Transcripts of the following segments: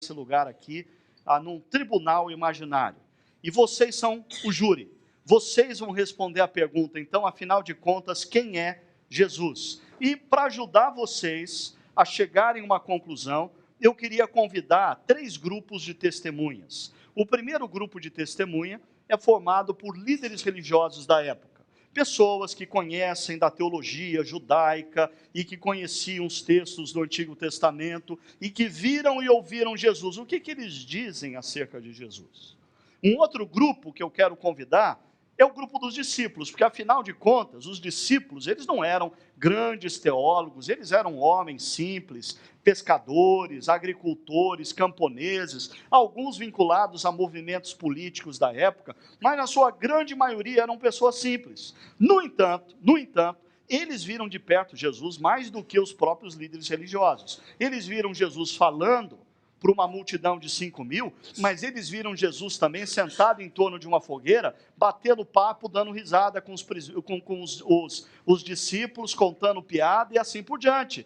esse lugar aqui, num tribunal imaginário. E vocês são o júri. Vocês vão responder a pergunta, então, afinal de contas, quem é Jesus? E para ajudar vocês a chegarem a uma conclusão, eu queria convidar 3 grupos de testemunhas. O primeiro grupo de testemunha é formado por líderes religiosos da época. Pessoas que conhecem da teologia judaica e que conheciam os textos do Antigo Testamento e que viram e ouviram Jesus. O que eles dizem acerca de Jesus? Um outro grupo que eu quero convidar é o grupo dos discípulos, porque afinal de contas, os discípulos, eles não eram grandes teólogos, eles eram homens simples, pescadores, agricultores, camponeses, alguns vinculados a movimentos políticos da época, mas na sua grande maioria eram pessoas simples. No entanto, eles viram de perto Jesus mais do que os próprios líderes religiosos. Eles viram Jesus falando para uma multidão de 5.000, mas eles viram Jesus também sentado em torno de uma fogueira, batendo papo, dando risada com os discípulos, contando piada e assim por diante.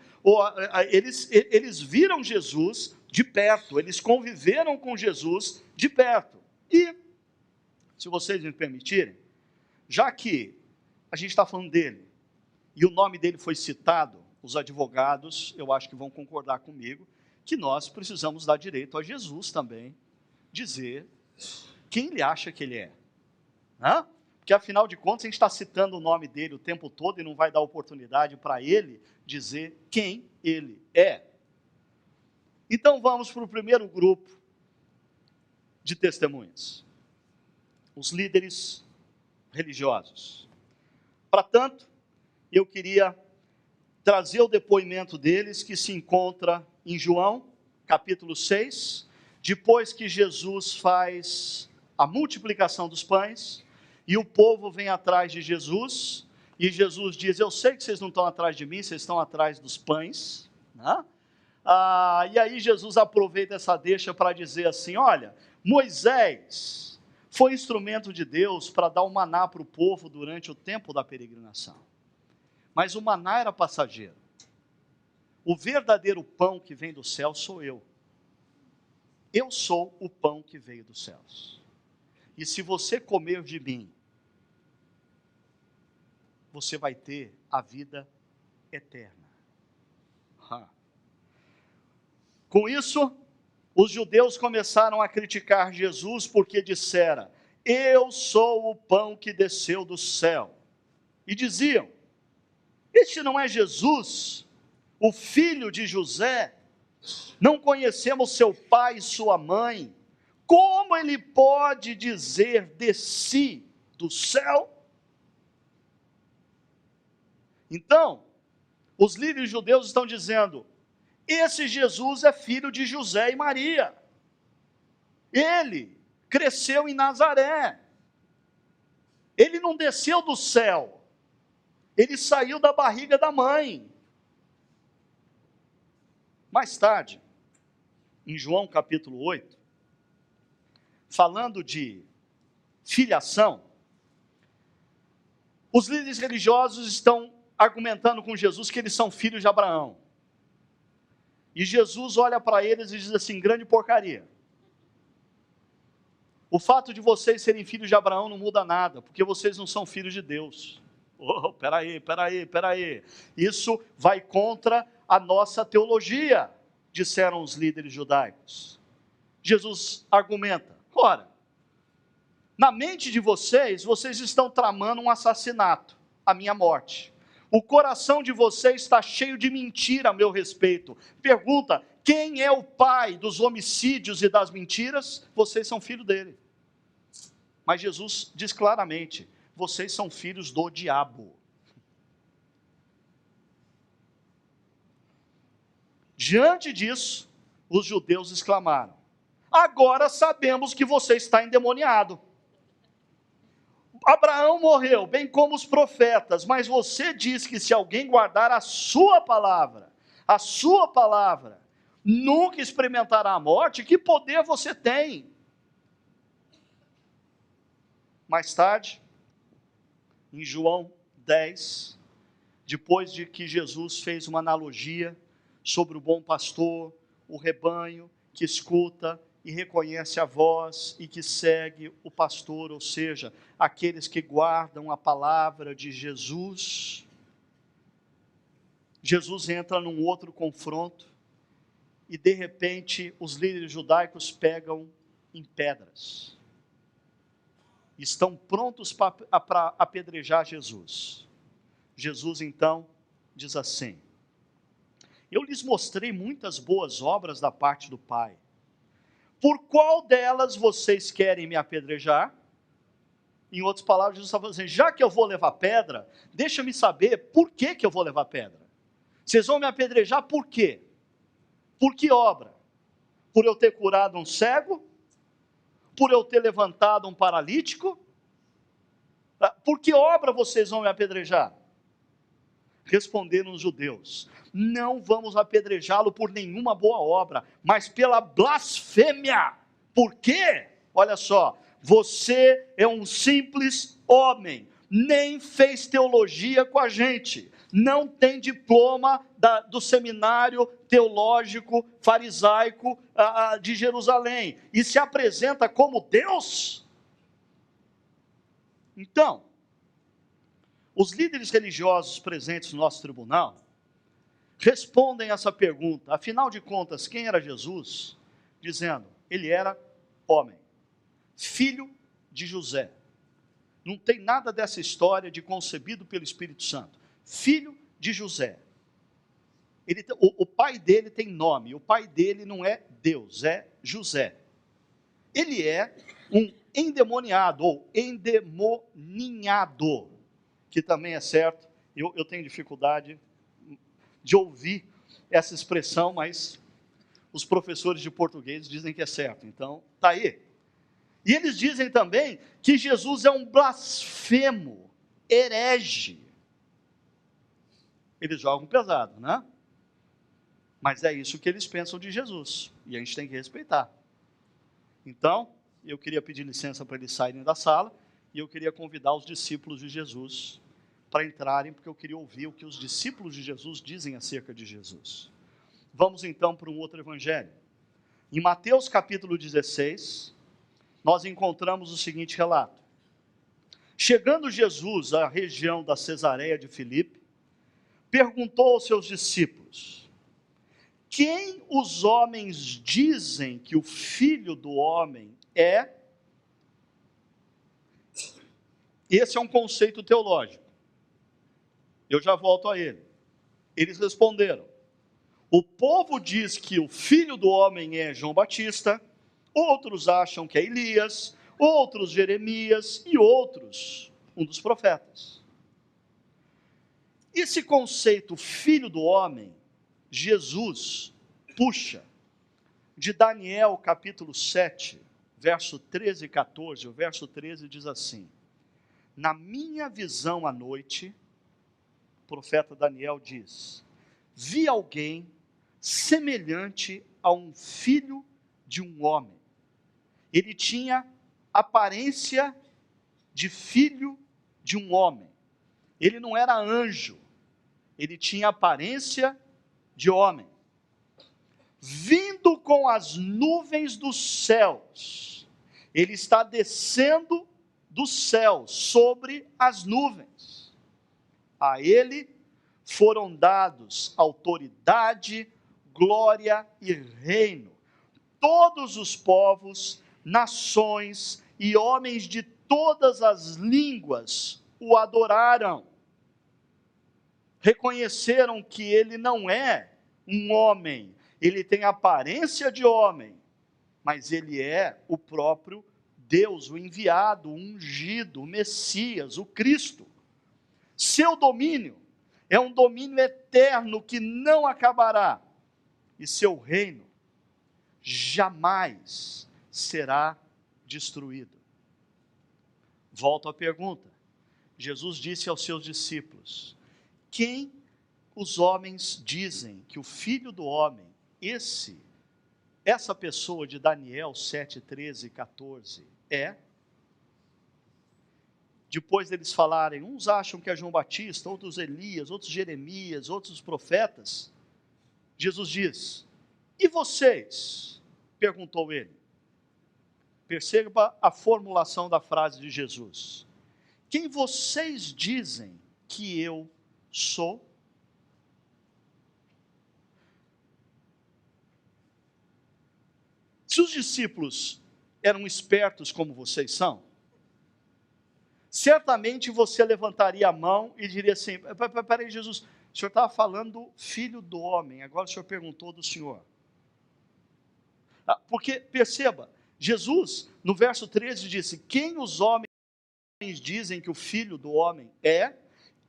Eles viram Jesus de perto, eles conviveram com Jesus de perto. E, se vocês me permitirem, já que a gente está falando dele, e o nome dele foi citado, os advogados, eu acho que vão concordar comigo, que nós precisamos dar direito a Jesus também, dizer quem ele acha que ele é. Porque afinal de contas a gente está citando o nome dele o tempo todo e não vai dar oportunidade para ele dizer quem ele é. Então vamos para o primeiro grupo de testemunhas. Os líderes religiosos. Para tanto, eu queria trazer o depoimento deles, que se encontra em João, capítulo 6, depois que Jesus faz a multiplicação dos pães, e o povo vem atrás de Jesus, e Jesus diz, eu sei que vocês não estão atrás de mim, vocês estão atrás dos pães, e aí Jesus aproveita essa deixa para dizer assim, olha, Moisés foi instrumento de Deus para dar o maná para o povo durante o tempo da peregrinação, mas o maná era passageiro. O verdadeiro pão que vem do céu sou eu. Eu sou o pão que veio dos céus. E se você comer de mim, você vai ter a vida eterna. Com isso, os judeus começaram a criticar Jesus porque dissera, eu sou o pão que desceu do céu. E diziam, este não é Jesus, o filho de José? Não conhecemos seu pai e sua mãe? Como ele pode dizer desci do céu? Então, os líderes judeus estão dizendo, esse Jesus é filho de José e Maria. Ele cresceu em Nazaré. Ele não desceu do céu. Ele saiu da barriga da mãe. Mais tarde, em João capítulo 8, falando de filiação, os líderes religiosos estão argumentando com Jesus que eles são filhos de Abraão. E Jesus olha para eles e diz assim, grande porcaria. O fato de vocês serem filhos de Abraão não muda nada, porque vocês não são filhos de Deus. Peraí. Isso vai contra a nossa teologia, disseram os líderes judaicos. Jesus argumenta, ora, na mente de vocês estão tramando um assassinato, a minha morte. O coração de vocês está cheio de mentira a meu respeito. Pergunta, quem é o pai dos homicídios e das mentiras? Vocês são filhos dele. Mas Jesus diz claramente, vocês são filhos do diabo. Diante disso, os judeus exclamaram, agora sabemos que você está endemoniado. Abraão morreu, bem como os profetas, mas você diz que se alguém guardar a sua palavra, nunca experimentará a morte, que poder você tem? Mais tarde, em João 10, depois de que Jesus fez uma analogia sobre o bom pastor, o rebanho que escuta e reconhece a voz e que segue o pastor, ou seja, aqueles que guardam a palavra de Jesus. Jesus entra num outro confronto e de repente os líderes judaicos pegam em pedras. Estão prontos para apedrejar Jesus. Jesus então diz assim: eu lhes mostrei muitas boas obras da parte do Pai. Por qual delas vocês querem me apedrejar? Em outras palavras, Jesus está falando assim: já que eu vou levar pedra, deixa-me saber por que eu vou levar pedra. Vocês vão me apedrejar por quê? Por que obra? Por eu ter curado um cego? Por eu ter levantado um paralítico? Por que obra vocês vão me apedrejar? Responderam os judeus: não vamos apedrejá-lo por nenhuma boa obra, mas pela blasfêmia. Por quê? Olha só, você é um simples homem, nem fez teologia com a gente, não tem diploma do seminário teológico farisaico de Jerusalém, e se apresenta como Deus? Então, os líderes religiosos presentes no nosso tribunal respondem essa pergunta, afinal de contas, quem era Jesus? Dizendo, ele era homem, filho de José. Não tem nada dessa história de concebido pelo Espírito Santo. Filho de José. O pai dele tem nome, o pai dele não é Deus, é José. Ele é um endemoniado ou endemoninhado, que também é certo. Eu tenho dificuldade de ouvir essa expressão, mas os professores de português dizem que é certo, então está aí. E eles dizem também que Jesus é um blasfemo, herege. Eles jogam pesado, né? Mas é isso que eles pensam de Jesus, e a gente tem que respeitar. Então, eu queria pedir licença para eles saírem da sala, e eu queria convidar os discípulos de Jesus para entrarem, porque eu queria ouvir o que os discípulos de Jesus dizem acerca de Jesus. Vamos então para um outro evangelho. Em Mateus capítulo 16, nós encontramos o seguinte relato. Chegando Jesus à região da Cesareia de Filipe, perguntou aos seus discípulos: quem os homens dizem que o Filho do Homem é? Esse é um conceito teológico. Eu já volto a ele. Eles responderam: o povo diz que o Filho do Homem é João Batista, outros acham que é Elias, outros Jeremias e outros um dos profetas. Esse conceito Filho do Homem, Jesus puxa de Daniel capítulo 7, verso 13 e 14. O verso 13 diz assim: na minha visão à noite, o profeta Daniel diz, vi alguém semelhante a um filho de um homem. Ele tinha aparência de filho de um homem. Ele não era anjo, ele tinha aparência de homem. Vindo com as nuvens dos céus, ele está descendo do céu sobre as nuvens. A ele foram dados autoridade, glória e reino. Todos os povos, nações e homens de todas as línguas o adoraram. Reconheceram que ele não é um homem, ele tem aparência de homem, mas ele é o próprio Deus, o enviado, o ungido, o Messias, o Cristo. Seu domínio é um domínio eterno que não acabará, e seu reino jamais será destruído. Volto à pergunta. Jesus disse aos seus discípulos: quem os homens dizem que o Filho do Homem, essa pessoa de Daniel 7, 13 e 14, é? Depois deles falarem, uns acham que é João Batista, outros Elias, outros Jeremias, outros profetas, Jesus diz: e vocês? perguntou ele. Perceba a formulação da frase de Jesus. Quem vocês dizem que eu sou? Se os discípulos eram espertos como vocês são, certamente você levantaria a mão e diria assim: peraí, Jesus, o senhor estava falando do Filho do Homem, agora o senhor perguntou do Senhor. Porque, perceba, Jesus, no verso 13, disse: quem os homens dizem que o Filho do Homem é?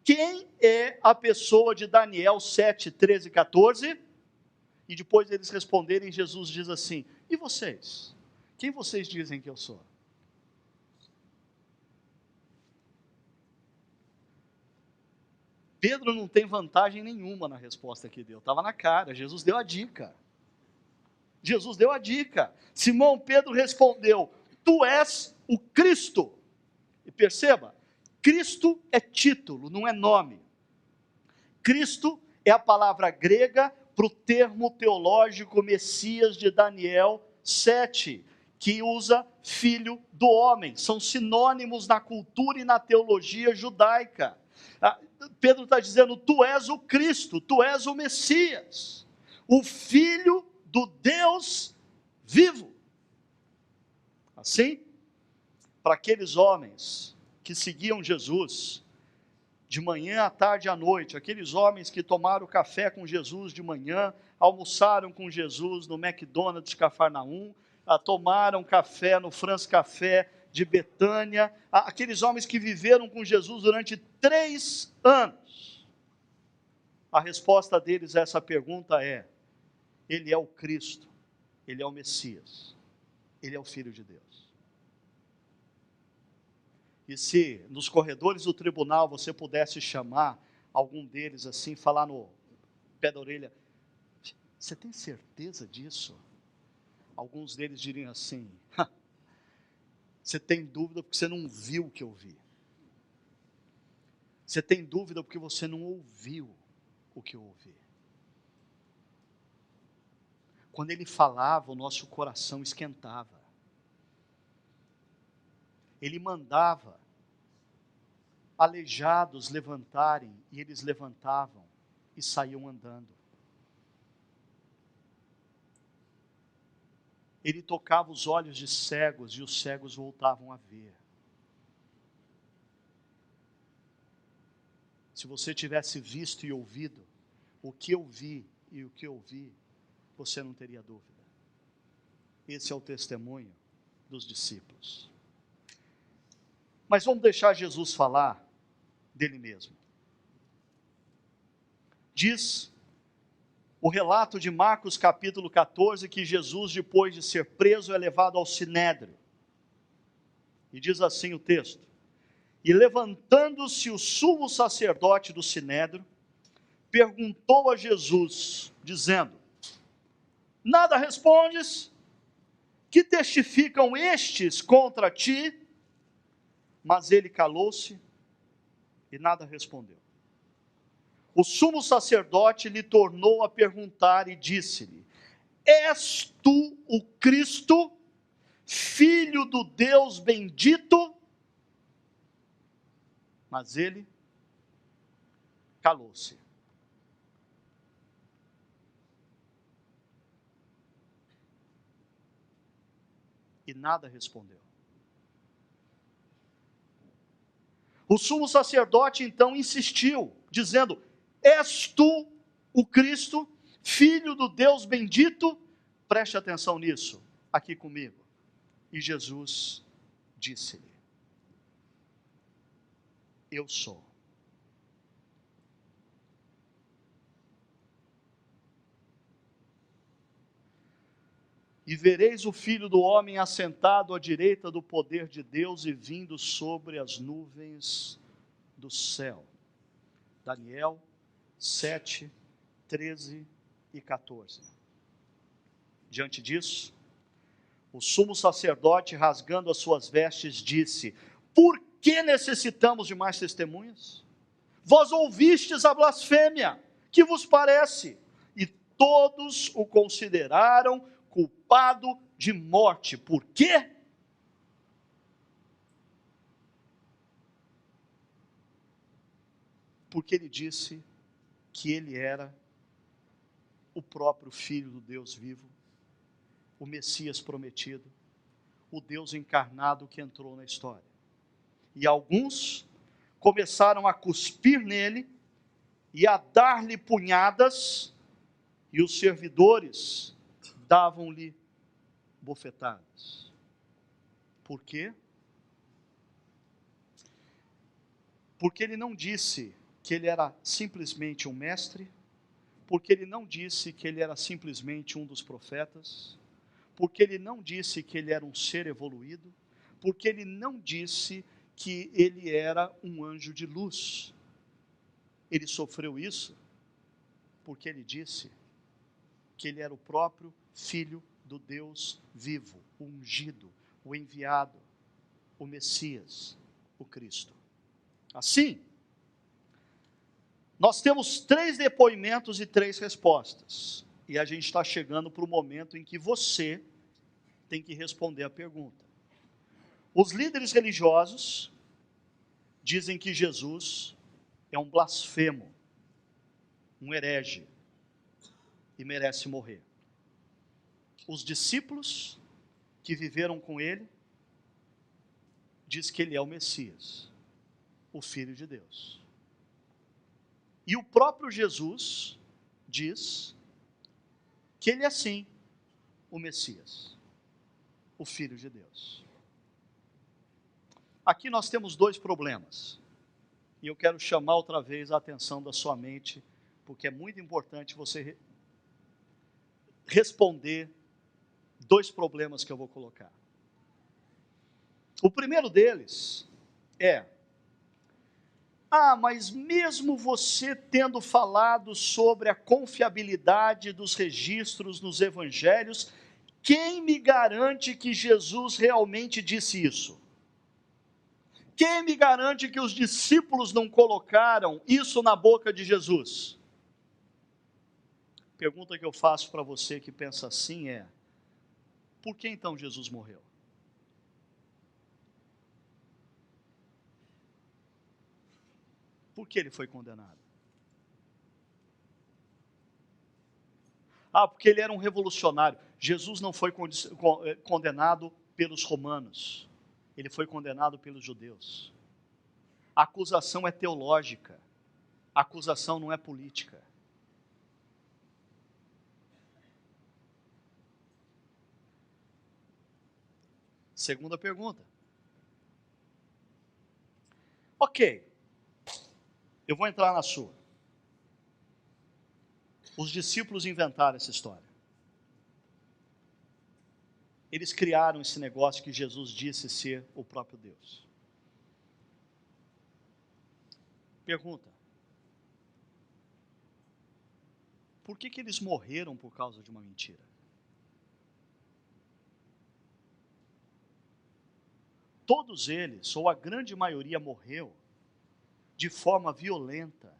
Quem é a pessoa de Daniel 7, 13 e 14? E depois eles responderem, Jesus diz assim: e vocês? Quem vocês dizem que eu sou? Pedro não tem vantagem nenhuma na resposta que deu, estava na cara, Jesus deu a dica. Jesus deu a dica. Simão Pedro respondeu: tu és o Cristo. E perceba, Cristo é título, não é nome. Cristo é a palavra grega para o termo teológico Messias de Daniel 7, que usa filho do homem. São sinônimos na cultura e na teologia judaica. Pedro está dizendo: tu és o Cristo, tu és o Messias, o Filho do Deus vivo. Assim, para aqueles homens que seguiam Jesus, de manhã à tarde à noite, aqueles homens que tomaram café com Jesus de manhã, almoçaram com Jesus no McDonald's de Cafarnaum, tomaram café no France Café de Betânia, aqueles homens que viveram com Jesus durante 3 anos. A resposta deles a essa pergunta é: ele é o Cristo, ele é o Messias, ele é o Filho de Deus. E se nos corredores do tribunal você pudesse chamar algum deles assim, falar no pé da orelha: você tem certeza disso? Alguns deles diriam assim: você tem dúvida porque você não viu o que eu vi. Você tem dúvida porque você não ouviu o que eu ouvi. Quando ele falava, o nosso coração esquentava. Ele mandava aleijados levantarem, e eles levantavam e saíam andando. Ele tocava os olhos de cegos, e os cegos voltavam a ver. Se você tivesse visto e ouvido o que eu vi e o que eu vi, você não teria dúvida. Esse é o testemunho dos discípulos. Mas vamos deixar Jesus falar dele mesmo. Diz o relato de Marcos capítulo 14, que Jesus, depois de ser preso, é levado ao Sinédrio. E diz assim o texto: e levantando-se o sumo sacerdote do Sinédrio, perguntou a Jesus, dizendo: nada respondes? Que testificam estes contra ti? Mas ele calou-se e nada respondeu. O sumo sacerdote lhe tornou a perguntar e disse-lhe: és tu o Cristo, filho do Deus bendito? Mas ele calou-se. E nada respondeu. O sumo sacerdote então insistiu, dizendo: és tu o Cristo, filho do Deus bendito? Preste atenção nisso, aqui comigo. E Jesus disse-lhe: eu sou. E vereis o Filho do Homem assentado à direita do poder de Deus e vindo sobre as nuvens do céu. Daniel 7, 13 e 14. Diante disso, o sumo sacerdote, rasgando as suas vestes, disse: por que necessitamos de mais testemunhas? Vós ouvistes a blasfêmia, que vos parece? E todos o consideraram culpado culpado de morte. Por quê? Porque ele disse que ele era o próprio Filho do Deus vivo, o Messias prometido, o Deus encarnado que entrou na história. E alguns começaram a cuspir nele e a dar-lhe punhadas, e os servidores davam-lhe bofetadas. Por quê? Porque ele não disse que ele era simplesmente um mestre, porque ele não disse que ele era simplesmente um dos profetas, porque ele não disse que ele era um ser evoluído, porque ele não disse que ele era um anjo de luz. Ele sofreu isso porque ele disse que ele era o próprio Filho do Deus vivo, o ungido, o enviado, o Messias, o Cristo. Assim, nós temos 3 depoimentos e 3 respostas. E a gente está chegando para o momento em que você tem que responder a pergunta. Os líderes religiosos dizem que Jesus é um blasfemo, um herege, e merece morrer. Os discípulos que viveram com ele diz que ele é o Messias, o Filho de Deus. E o próprio Jesus diz que ele é sim o Messias, o Filho de Deus. Aqui nós temos 2 problemas, e eu quero chamar outra vez a atenção da sua mente, porque é muito importante você responder 2 problemas que eu vou colocar. O primeiro deles é: mas mesmo você tendo falado sobre a confiabilidade dos registros nos evangelhos, quem me garante que Jesus realmente disse isso? Quem me garante que os discípulos não colocaram isso na boca de Jesus? Pergunta que eu faço para você que pensa assim é: por que então Jesus morreu? Por que ele foi condenado? Porque ele era um revolucionário. Jesus não foi condenado pelos romanos, ele foi condenado pelos judeus. A acusação é teológica, a acusação não é política. Segunda pergunta. Ok, eu vou entrar na sua. Os discípulos inventaram essa história. Eles criaram esse negócio que Jesus disse ser o próprio Deus. Pergunta: por que eles morreram por causa de uma mentira? Todos eles, ou a grande maioria, morreu de forma violenta.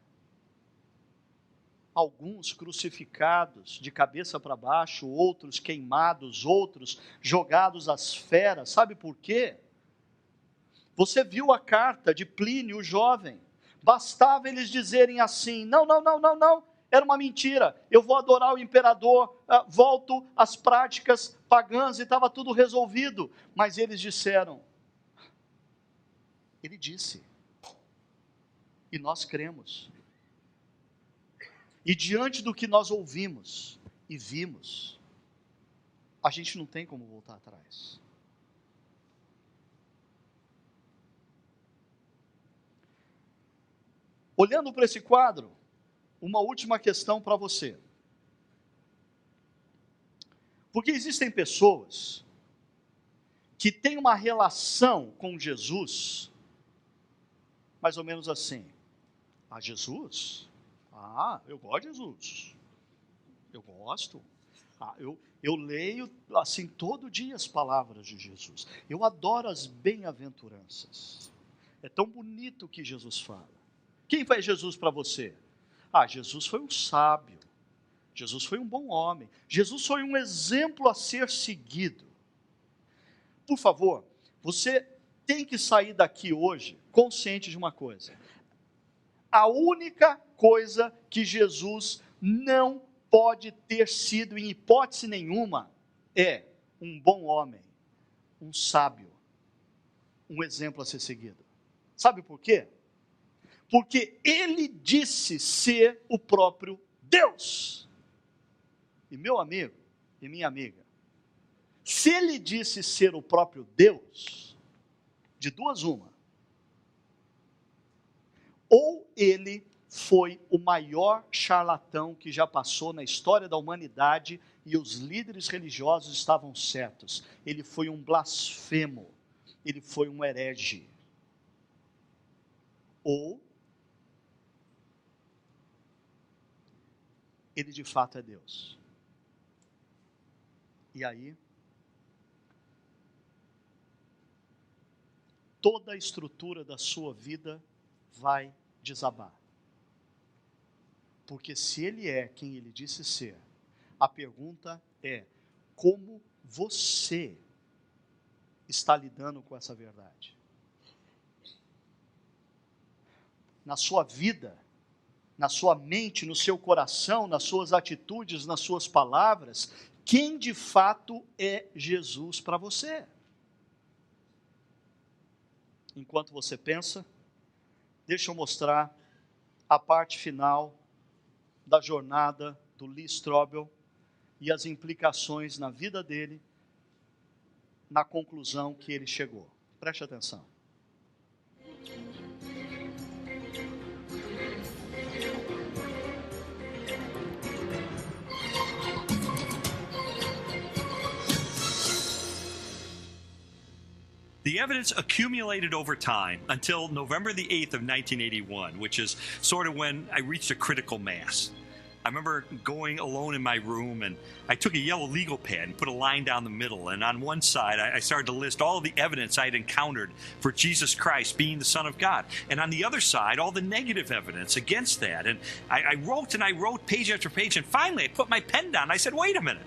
Alguns crucificados de cabeça para baixo, outros queimados, outros jogados às feras. Sabe por quê? Você viu a carta de Plínio, o jovem. Bastava eles dizerem assim: não, era uma mentira, eu vou adorar o imperador, volto às práticas pagãs, e estava tudo resolvido. Mas eles disseram, ele disse, e nós cremos. E diante do que nós ouvimos e vimos, a gente não tem como voltar atrás. Olhando para esse quadro, uma última questão para você. Porque existem pessoas que têm uma relação com Jesus, mais ou menos assim: Jesus? Eu gosto de Jesus. Eu gosto. Eu leio assim todo dia as palavras de Jesus. Eu adoro as bem-aventuranças. É tão bonito o que Jesus fala. Quem foi Jesus para você? Jesus foi um sábio. Jesus foi um bom homem. Jesus foi um exemplo a ser seguido. Por favor, você tem que sair daqui hoje consciente de uma coisa. A única coisa que Jesus não pode ter sido, em hipótese nenhuma, é um bom homem, um sábio, um exemplo a ser seguido. Sabe por quê? Porque ele disse ser o próprio Deus. E meu amigo e minha amiga, se ele disse ser o próprio Deus, de duas uma, ou ele foi o maior charlatão que já passou na história da humanidade e os líderes religiosos estavam certos. Ele foi um blasfemo, ele foi um herege. Ou ele de fato é Deus. E aí, toda a estrutura da sua vida vai desabar. Porque se ele é quem ele disse ser, a pergunta é: como você está lidando com essa verdade? Na sua vida, na sua mente, no seu coração, nas suas atitudes, nas suas palavras, quem de fato é Jesus para você? Enquanto você pensa, deixa eu mostrar a parte final da jornada do Lee Strobel e as implicações na vida dele, na conclusão que ele chegou. Preste atenção. The evidence accumulated over time until November the 8th of 1981, which is sort of when I reached a critical mass. I remember going alone in my room, and I took a yellow legal pad and put a line down the middle, and on one side I started to list all of the evidence I had encountered for Jesus Christ being the Son of God, and on the other side all the negative evidence against that. And I wrote page after page, and finally I put my pen down. I said, wait a minute.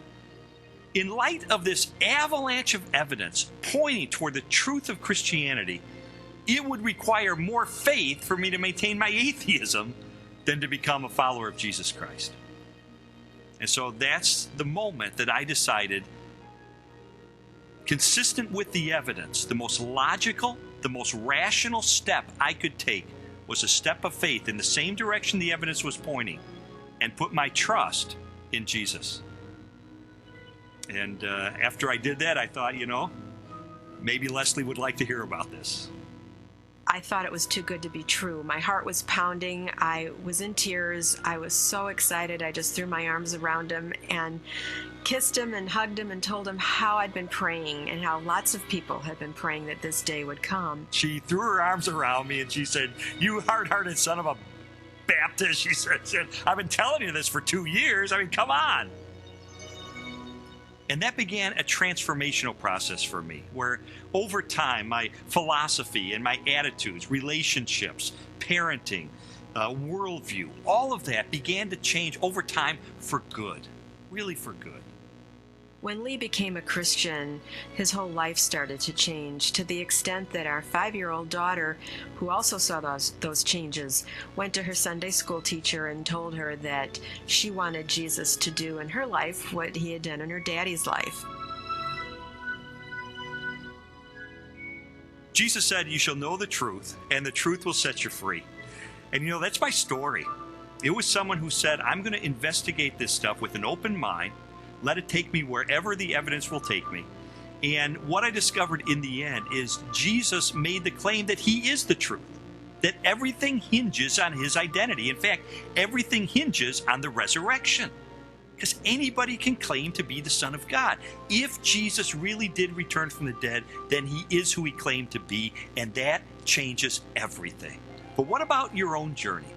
In light of this avalanche of evidence pointing toward the truth of Christianity, it would require more faith for me to maintain my atheism than to become a follower of Jesus Christ. And so that's the moment that I decided, consistent with the evidence, the most logical, the most rational step I could take was a step of faith in the same direction the evidence was pointing, and put my trust in Jesus. And after I did that, I thought, maybe Leslie would like to hear about this. I thought it was too good to be true. My heart was pounding. I was in tears. I was so excited. I just threw my arms around him and kissed him and hugged him and told him how I'd been praying and how lots of people had been praying that this day would come. She threw her arms around me and she said, "You hard-hearted son of a Baptist," she said, "I've been telling you this for 2 years. I mean, come on." And that began a transformational process for me, where over time, my philosophy and my attitudes, relationships, parenting, worldview, all of that began to change over time for good, really for good. When Lee became a Christian, his whole life started to change, to the extent that our 5-year-old daughter, who also saw those changes, went to her Sunday school teacher and told her that she wanted Jesus to do in her life what he had done in her daddy's life. Jesus said, "You shall know the truth, and the truth will set you free." And that's my story. It was someone who said, I'm going to investigate this stuff with an open mind, let it take me wherever the evidence will take me. And what I discovered in the end is Jesus made the claim that he is the truth, that everything hinges on his identity. In fact, everything hinges on the resurrection, because anybody can claim to be the Son of God. If Jesus really did return from the dead, then he is who he claimed to be, and that changes everything. But what about your own journey?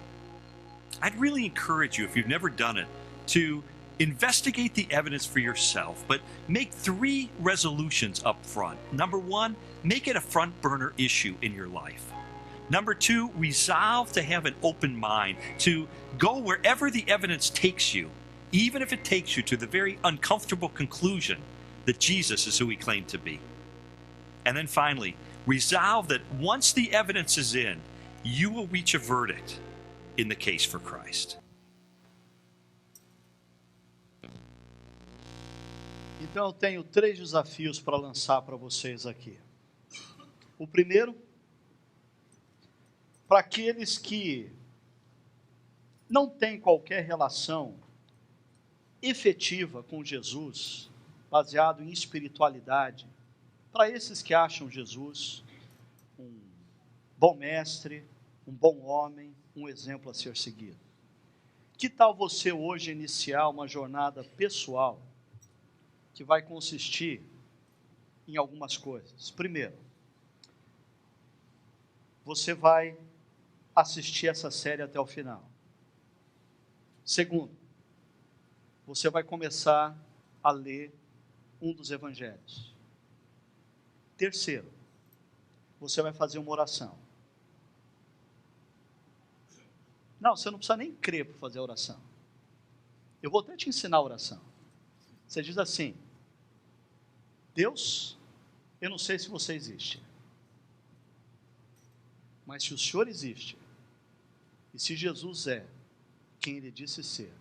I'd really encourage you, if you've never done it, to investigate the evidence for yourself, but make 3 resolutions up front. Number 1, make it a front burner issue in your life. Number 2, resolve to have an open mind, to go wherever the evidence takes you, even if it takes you to the very uncomfortable conclusion that Jesus is who he claimed to be. And then finally, resolve that once the evidence is in, you will reach a verdict in the case for Christ. Então eu tenho 3 desafios para lançar para vocês aqui. O primeiro, para aqueles que não têm qualquer relação efetiva com Jesus, baseado em espiritualidade, para esses que acham Jesus um bom mestre, um bom homem, um exemplo a ser seguido. Que tal você hoje iniciar uma jornada pessoal que vai consistir em algumas coisas? Primeiro, você vai assistir essa série até o final. Segundo, você vai começar a ler um dos evangelhos. Terceiro, você vai fazer uma oração. Não, você não precisa nem crer para fazer a oração. Eu vou até te ensinar a oração. Você diz assim: Deus, eu não sei se você existe, mas se o Senhor existe, e se Jesus é quem Ele disse ser,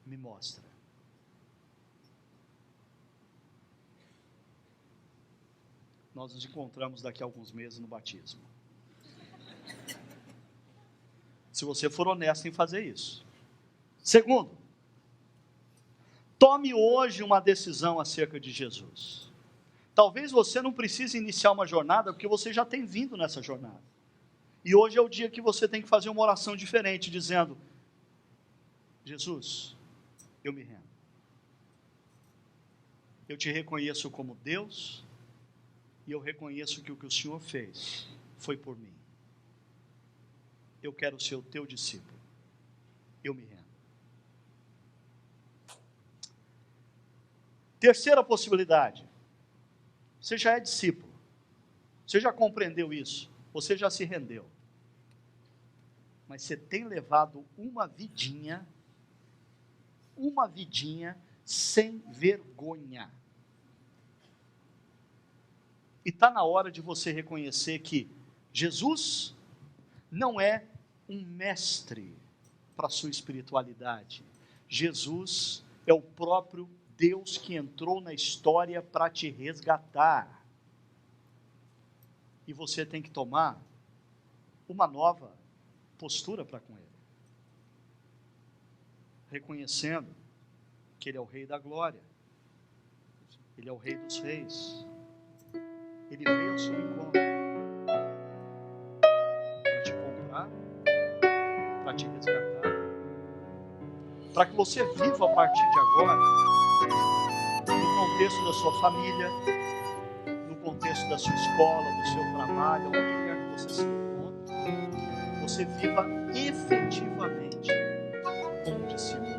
me mostra. Nós nos encontramos daqui a alguns meses no batismo. Se você for honesto em fazer isso. Segundo, tome hoje uma decisão acerca de Jesus. Talvez você não precise iniciar uma jornada, porque você já tem vindo nessa jornada. E hoje é o dia que você tem que fazer uma oração diferente, dizendo: Jesus, eu me rendo. Eu te reconheço como Deus, e eu reconheço que o que o Senhor fez foi por mim. Eu quero ser o teu discípulo. Eu me rendo. Terceira possibilidade. Você já é discípulo. Você já compreendeu isso. Você já se rendeu. Mas você tem levado uma vidinha sem vergonha. E está na hora de você reconhecer que Jesus não é um mestre para a sua espiritualidade. Jesus é o próprio Deus que entrou na história para te resgatar. E você tem que tomar uma nova postura para com Ele. Reconhecendo que Ele é o Rei da Glória. Ele é o Rei dos Reis. Ele veio ao seu encontro para te comprar, para te resgatar, para que você viva a partir de agora, no contexto da sua família, no contexto da sua escola, do seu trabalho, onde quer que você se encontre, você viva efetivamente como discípulo.